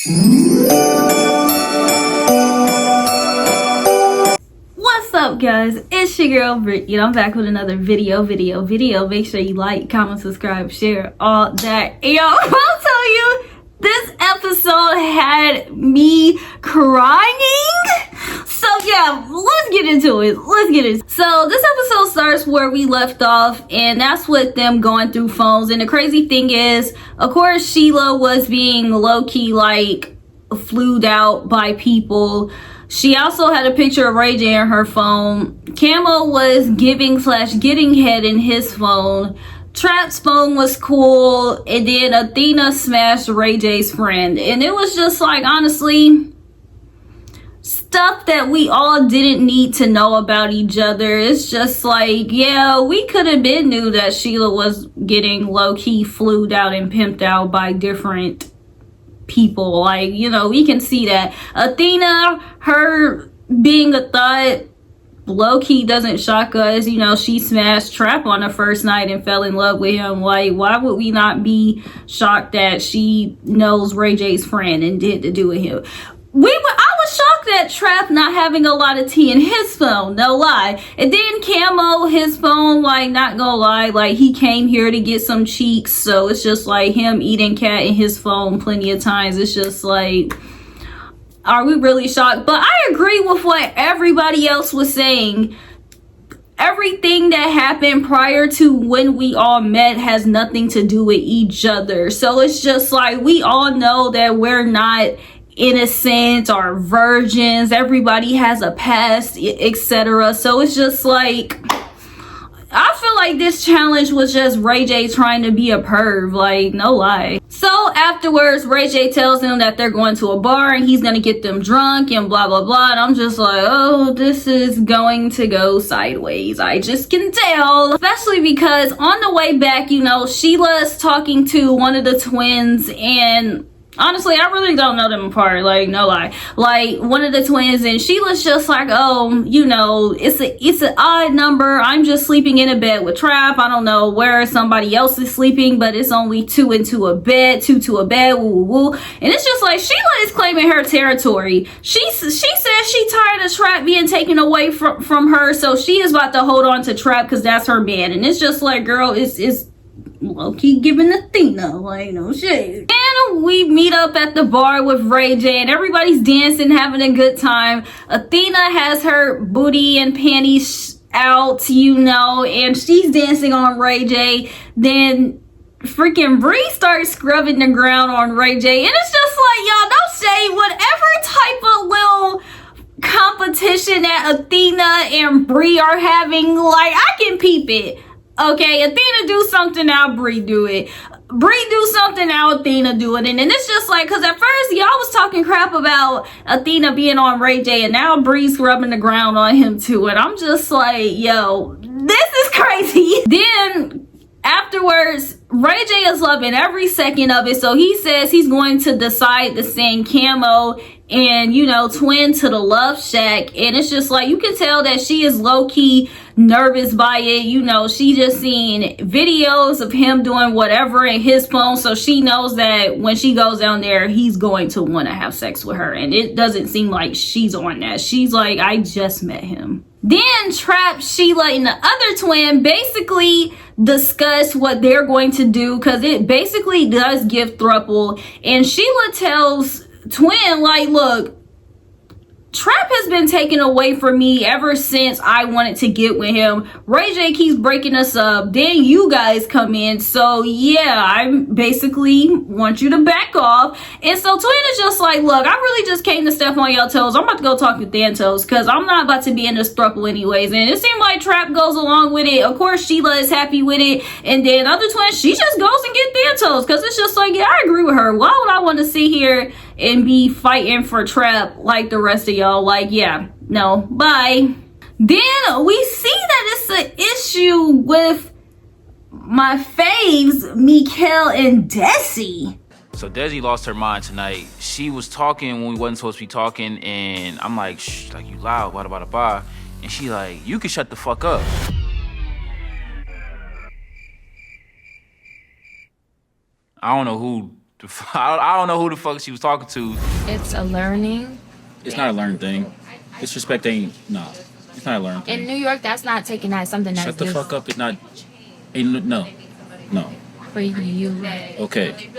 What's up, guys? It's your girl Brittany. I'm back with another video. Make sure you like, comment, subscribe, share, all that. Yo, I'll tell you, this episode had me crying. So yeah, let's get into it. So this episode starts where we left off, and that's with them going through phones. And the crazy thing is, of course, Sheila was being low-key like flued out by people. She also had a picture of Ray J in her phone. Camo was getting head in his phone. Trap's phone was cool. And then Athena smashed Ray J's friend. And it was just like, honestly, stuff that we all didn't need to know about each other. It's just like, yeah, we could have been knew that Sheila was getting low-key flued out and pimped out by different people. Like, you know, we can see that. Athena, her being a thought, low-key doesn't shock us. You know, she smashed Trap on the first night and fell in love with him. Like, why would we not be shocked that she knows Ray J's friend and did to do with him? I was shocked at Trap not having a lot of tea in his phone, no lie. And then Camo, his phone, like, not gonna lie, like, he came here to get some cheeks, so it's just like him eating cat in his phone plenty of times. It's just like, are we really shocked? But I agree with what everybody else was saying. Everything that happened prior to when we all met has nothing to do with each other. So it's just like, we all know that we're not innocent or virgins. Everybody has a past, etc. So it's just like, I feel like this challenge was just Ray J trying to be a perv, like, no lie. So afterwards, Ray J tells them that they're going to a bar and he's gonna get them drunk and blah blah blah, and I'm just like, oh, this is going to go sideways. I just can tell. Especially because on the way back, you know, Sheila's talking to one of the twins, and honestly, I really don't know them apart, like, no lie. Like, one of the twins, and Sheila's just like, oh, you know, it's an odd number. I'm just sleeping in a bed with Trap. I don't know where somebody else is sleeping, but it's only two to a bed, woo woo woo. And it's just like, Sheila is claiming her territory. She says she tired of Trap being taken away from her, so she is about to hold on to Trap because that's her man. And it's just like, girl, it's low-key giving Athena, like, no shit. And we meet up at the bar with Ray J, and everybody's dancing, having a good time. Athena has her booty and panties out, you know, and she's dancing on Ray J. Then freaking Bree starts scrubbing the ground on Ray J, and it's just like, y'all, don't say whatever type of little competition that Athena and Bree are having, like, I can peep it. Okay, Athena do something, now Bree do it. Bree do something, now Athena do it. And then it's just like, because at first y'all was talking crap about Athena being on Ray J, and now Bree's rubbing the ground on him too. And I'm just like, yo, this is crazy. Then afterwards, Ray J is loving every second of it. So he says he's going to decide to send Camo and, you know, Twin to the Love Shack. And it's just like, you can tell that she is low-key nervous by it. You know, she just seen videos of him doing whatever in his phone, so she knows that when she goes down there, he's going to want to have sex with her. And it doesn't seem like she's on that. She's like, I just met him. Then Trap, Sheila, and the other twin basically discuss what they're going to do, because it basically does give throuple. And Sheila tells Twin, like, look, Trap has been taken away from me ever since I wanted to get with him. Ray J keeps breaking us up. Then you guys come in. So yeah, I basically want you to back off. And so Twin is just like, look, I really just came to step on your toes. I'm about to go talk to Thantos because I'm not about to be in this throuple anyways. And it seemed like Trap goes along with it. Of course, Sheila is happy with it. And then other Twin, she just goes and get Thantos because it's just like, yeah, I agree with her. Why would I want to sit here and be fighting for Trap like the rest of y'all? Like, yeah, no, bye. Then we see that it's an issue with my faves, MueL and Desi. So Desi lost her mind tonight. She was talking when we wasn't supposed to be talking, and I'm like, shh, like, you loud, blah, blah, blah. And she like, you can shut the fuck up. I don't know who I don't know who the fuck she was talking to. It's a learning. It's not a learned thing. Disrespect ain't, nah. It's not a learned thing. In New York, that's not taken as something that's Shut the just fuck up. It's not, no. for you. Okay.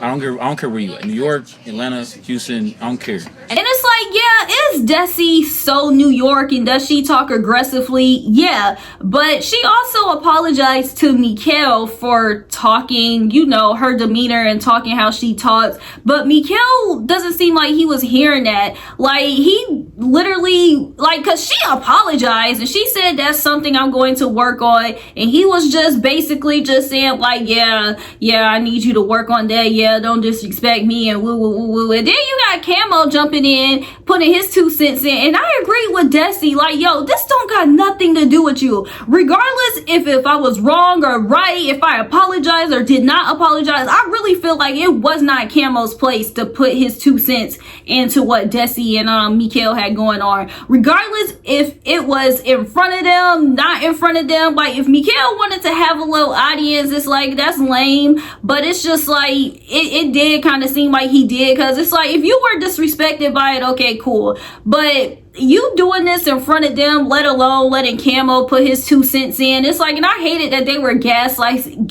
I don't care where you at. New York, Atlanta, Houston, I don't care. And it's like, yeah, is Desi so New York and does she talk aggressively? Yeah, but she also apologized to MueL for talking, you know, her demeanor and talking how she talks. But MueL doesn't seem like he was hearing that. Like, he literally, like, cause she apologized and she said that's something I'm going to work on. And he was just basically just saying like, yeah, I need you to work on that. Yeah, don't disrespect me and woo, woo, woo, woo. And then you got Camo jumping in, putting his 2 cents in. And I agree with Desi. Like, yo, this don't got nothing to do with you. Regardless if I was wrong or right, if I apologized or did not apologize, I really feel like it was not Camo's place to put his 2 cents into what Desi and MueL had going on. Regardless if it was in front of them, not in front of them. Like, if MueL wanted to have a little audience, it's like, that's lame. But it's just like, it did kind of seem like he did, because it's like, if you were disrespected by it, okay, cool. But you doing this in front of them, let alone letting Camo put his 2 cents in, it's like, and I hated that they were gaslighting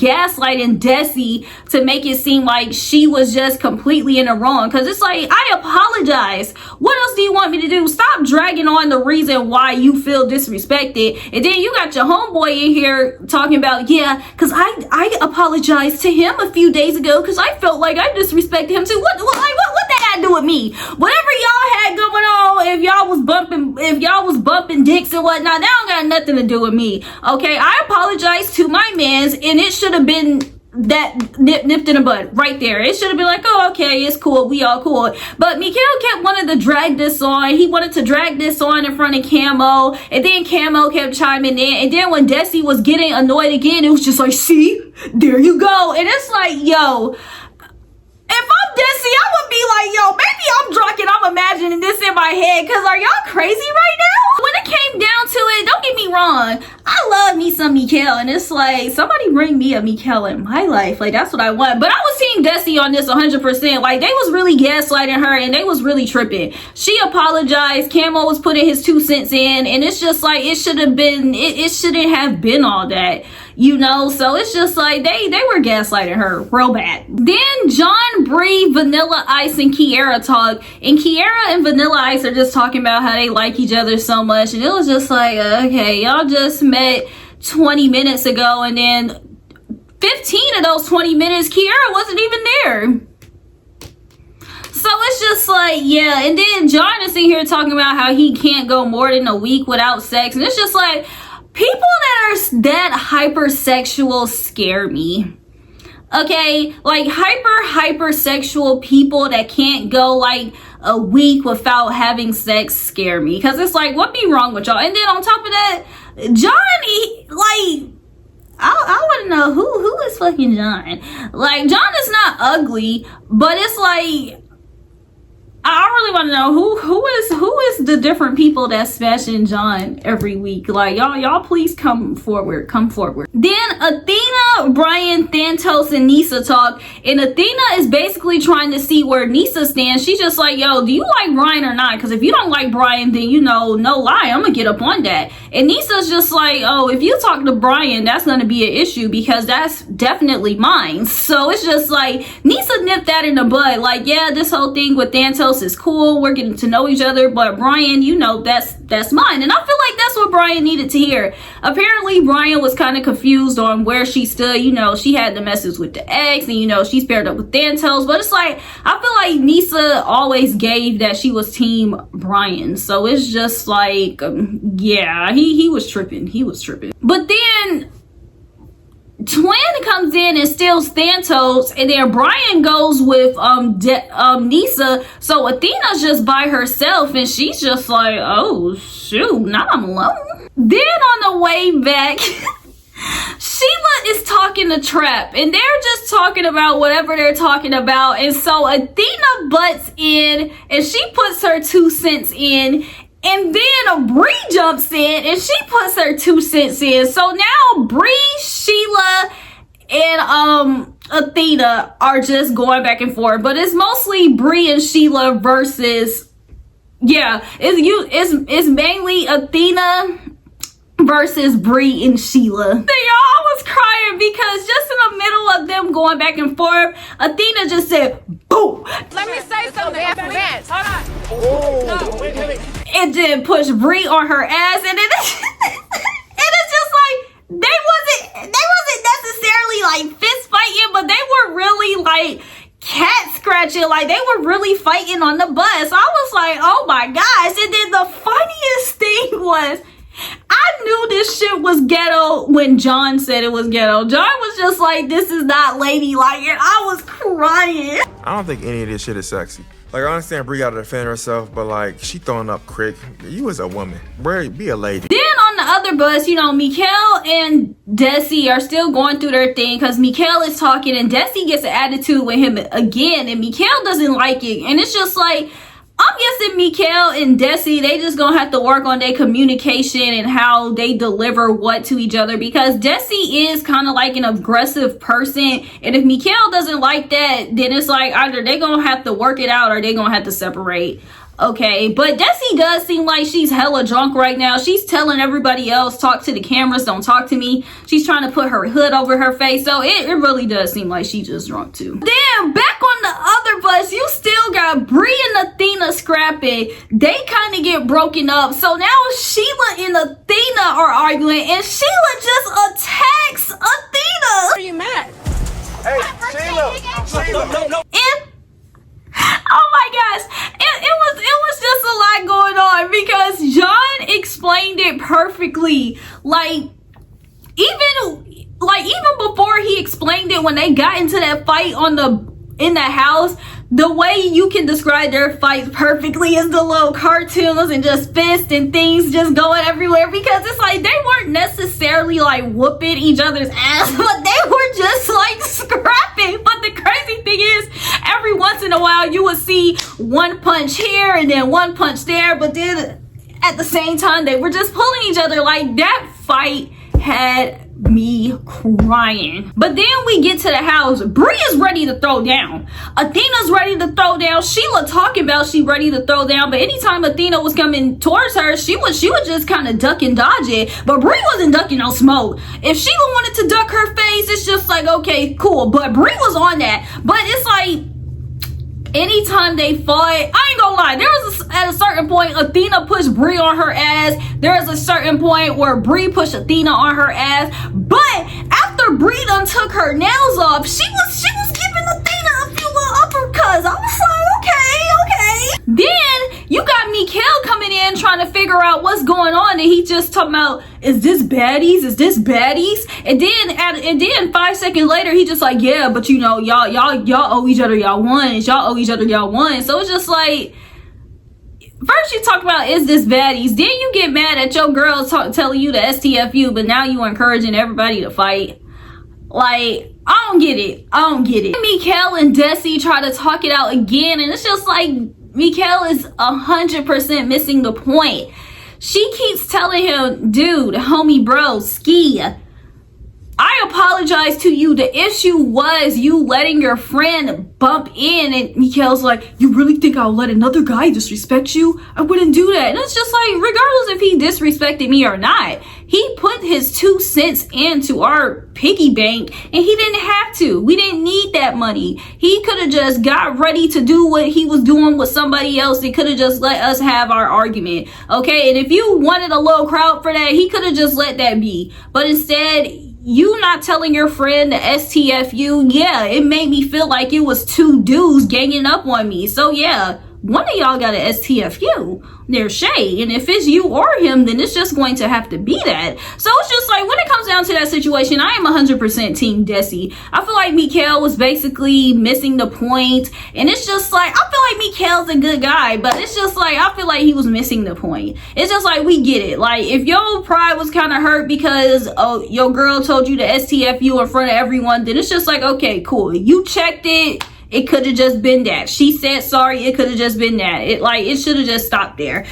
Desi to make it seem like she was just completely in the wrong, because it's like, I apologize. What else do you want me to do? Stop dragging on the reason why you feel disrespected. And then you got your homeboy in here talking about, yeah, because I apologized to him a few days ago because I felt like I disrespected him too. What that had to do with me? Whatever y'all had going on, if y'all was bumping dicks and whatnot, that don't got nothing to do with me. Okay, I apologize to my mans, and it should have been that nipped in the bud right there. It should have been like, oh, okay, it's cool, we all cool. But MueL kept wanting to drag this on. He wanted to drag this on in front of Camo, and then Camo kept chiming in. And then when Desi was getting annoyed again, it was just like, see, there you go. And it's like, yo, if I'm Desi, I would be like, yo, maybe I'm drunk and I'm imagining this in my head, because are y'all crazy right now? When it came down to it, don't get me wrong, I love me some MueL, and it's like, somebody bring me a MueL in my life. Like, that's what I want. But I was seeing Desi on this 100%. Like, they was really gaslighting her, and they was really tripping. She apologized. Camo was putting his 2 cents in, and it's just like, it should have been, it shouldn't have been all that, you know? So it's just like, they were gaslighting her real bad. Then John, Bree, Vanilla Ice, and Kiara talk, and Kiara and Vanilla Ice are just talking about how they like each other so much, and it was just like, okay, y'all just met 20 minutes ago, and then 15 of those 20 minutes Kiara wasn't even there. So it's just like, yeah. And then John is sitting here talking about how he can't go more than a week without sex, and it's just like, people that are that hypersexual scare me. Okay, like hypersexual people that can't go like a week without having sex scare me, because it's like, what be wrong with y'all? And then on top of that, John, I want to know who is fucking John. Like, John is not ugly, but it's like, I really want to know who is the different people that's smashing John every week. Like, y'all please come forward. Then Athena, Brian, Thantos, and Nisa talk, and Athena is basically trying to see where Nisa stands. She's just like, yo, do you like Brian or not? Because if you don't like Brian, then, you know, no lie, I'm gonna get up on that. And Nisa's just like, oh, if you talk to Brian, that's gonna be an issue, because that's definitely mine. So it's just like, Nisa nipped that in the bud. Like, yeah, this whole thing with Thantos is cool, we're getting to know each other, but Brian, you know, that's mine. And I feel like that's what Brian needed to hear. Apparently Brian was kind of confused on where she stood. You know, she had the message with the ex, and you know, she's paired up with Thantos, but it's like, I feel like Nisa always gave that she was team Brian. So it's just like, yeah, he was tripping. But then Twin comes in and steals Thantos, and then Brian goes with Nisa. So Athena's just by herself, and she's just like, oh shoot, now I'm alone. Then on the way back, Sheila is talking to Trap, and they're just talking about whatever they're talking about. And so Athena butts in, and she puts her 2 cents in. And then Bree jumps in, and she puts her 2 cents in. So now Bree, Sheila, and Athena are just going back and forth, but it's mostly Bree and Sheila versus, yeah, it's mainly Athena versus Bree and Sheila. They all was crying because just in the middle of them going back and forth, Athena just said, "Boo." Let me say something after that. Oh, no, wait. And then push Bree on her ass, and then and it's just like they wasn't necessarily like fist fighting, but they were really like cat scratching, like they were really fighting on the bus. I was like, oh my gosh. And then the funniest thing was, I knew this shit was ghetto when John said it was ghetto. John was just like, this is not ladylike, and I was crying. I don't think any of this shit is sexy. Like, I understand Brie gotta defend herself, but like, she throwing up crick. You as a woman, Brie, be a lady. Then on the other bus, you know, MueL and Desi are still going through their thing because MueL is talking and Desi gets an attitude with him again, and MueL doesn't like it. And it's just like, I'm guessing MueL and Desi, they just gonna have to work on their communication and how they deliver what to each other, because Desi is kind of like an aggressive person, and if MueL doesn't like that, then it's like either they gonna have to work it out or they gonna have to separate. Okay, but Desi does seem like she's hella drunk right now. She's telling everybody else, talk to the cameras, don't talk to me. She's trying to put her hood over her face. So it really does seem like she's just drunk too. Then back on the other bus, you still got Bree and Athena scrapping. They kind of get broken up. So now Sheila and Athena are arguing, and Sheila just attacks Athena. Why are you mad? Hey, Sheila. No. And oh my gosh, it was just a lot going on because John explained it perfectly. Like even before he explained it, when they got into that fight in the house, the way you can describe their fights perfectly is the little cartoons and just fists and things just going everywhere, because it's like they weren't necessarily like whooping each other's ass, but they were just like scrapping. But the crazy thing is, every once in a while you would see one punch here and then one punch there, but then at the same time they were just pulling each other. Like, that fight had me crying. But then we get to the house. Bree is ready to throw down. Athena's ready to throw down. Sheila talking about she ready to throw down, but anytime Athena was coming towards her, she would just kind of duck and dodge it. But Bree wasn't ducking no smoke. If Sheila wanted to duck her face, it's just like, okay, cool. But Bree was on that. But it's like, anytime they fought, I ain't gonna lie, there was at a certain point Athena pushed Bree on her ass. There was a certain point where Bree pushed Athena on her ass. But after Bree done took her nails off, she was giving Athena a few little uppercuts. I was like, okay. Then you got MueL coming in trying to figure out what's going on, and he just talking about, is this baddies? Is this baddies? And then 5 seconds later, he just like, yeah, but you know, y'all owe each other y'all ones. Y'all owe each other y'all ones. So it's just like, first you talk about, is this baddies? Then you get mad at your girls telling you to STFU, but now you encouraging everybody to fight. Like, I don't get it. MueL and Desi try to talk it out again, and it's just like, MueL is 100% missing the point. She keeps telling him, dude, homie, bro, ski, I apologize to you. The issue was you letting your friend bump in. And MueL's like, you really think I'll let another guy disrespect you? I wouldn't do that. And it's just like, regardless if he disrespected me or not, he put his 2 cents into our piggy bank, and he didn't have to. We didn't need that money. He could have just got ready to do what he was doing with somebody else. He could have just let us have our argument. Okay, and if you wanted a little crowd for that, he could have just let that be. But instead, you not telling your friend the STFU, yeah, it made me feel like it was 2 dudes ganging up on me. So yeah, one of y'all got an STFU. There's shade, and if it's you or him, then it's just going to have to be that. So it's just like, when it comes down to that situation, I am 100% team Desi. I feel like MueL was basically missing the point, and it's just like, I feel like MueL's a good guy, but it's just like, I feel like he was missing the point. It's just like, we get it. Like, if your pride was kind of hurt because your girl told you to STFU in front of everyone, then it's just like, okay, cool, you checked it. It could have just been that. She said sorry. It could have just been that. It should have just stopped there.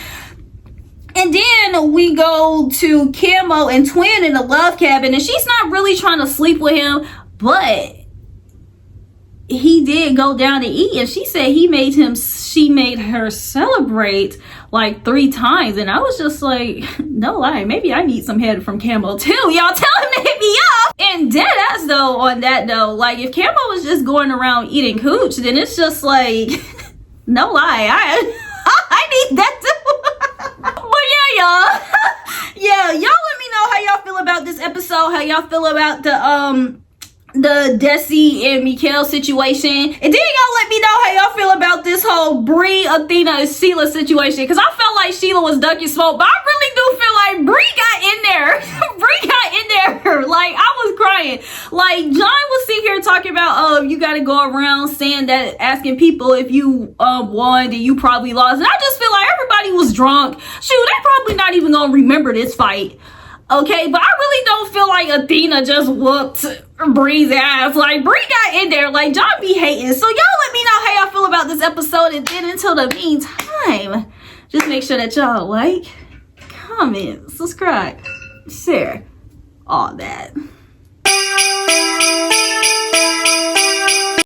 And then we go to Camo and Twin in the love cabin, and she's not really trying to sleep with him, but he did go down to eat, and she said she made her celebrate like 3 times, and I was just like, no lie, maybe I need some head from Camo too. Y'all tell him to hit me up. And dead ass though, on that though, like if Camo was just going around eating cooch, then it's just like, no lie, I need that too. But yeah, y'all. Yeah, y'all let me know how y'all feel about this episode, how y'all feel about the Desi and MueL situation, and then y'all let me know how y'all feel about this whole Brie, Athena, and Sheila situation, because I felt like Sheila was ducking smoke, but I really do feel like Brie got in there. Brie got in there. Like, I was crying. Like, John was sitting here talking about, you gotta go around saying that, asking people if you won, then you probably lost, and I just feel like everybody was drunk. Shoot, they probably not even gonna remember this fight. Okay, but I really don't feel like Athena just whooped Brie's ass. Like, Brie got in there. Like, John be hating. So y'all let me know how y'all feel about this episode. And then until the meantime, just make sure that y'all like, comment, subscribe, share, all that.